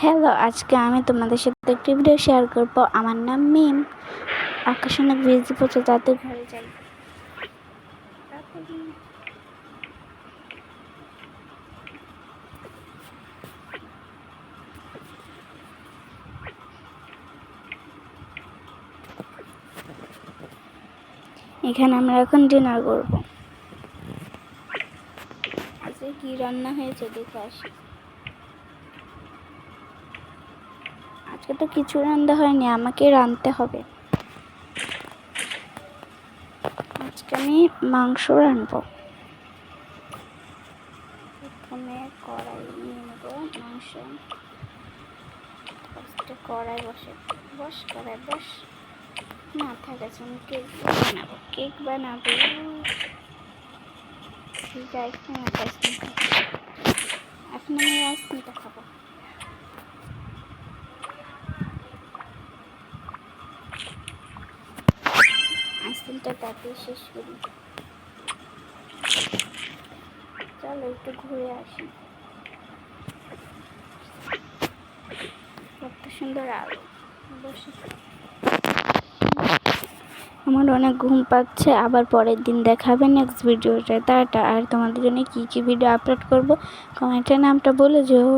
Hello, আজকে আমি তোমাদের সাথে একটি ভিডিও শেয়ার করব। আমার নাম মিম। আকাশ অনেক বিজি পড়ছে, তাতে ঘরে যাই। এখানে আমরা এখন ডিনার করব। আজকে কি রান্না হয়েছে দেখে আসি। আজকে তো কিছু রান্না হয়নি, আমাকে রাঁধতে হবে। আজকে আমি মাংস রাঁধবো। প্রথমে কড়াই নিয়ে নেব মাংস। ফার্স্টে কড়াই কড়াই বস। না থাকে, আমি কেক বানাবো। এখন আমি আইসক্রিমটা খাবো। আইসক্রিমটা তাতে শেষ করি। চলো একটু ঘুরে আসি। কত সুন্দর আলো। আমার অনেক ঘুম পাচ্ছে। আবার পরের দিন দেখাবে নেক্সট ভিডিওটা। টাটা। আর তোমাদের জন্য কী কী ভিডিও আপলোড করব কমেন্টে নামটা বলে যেও।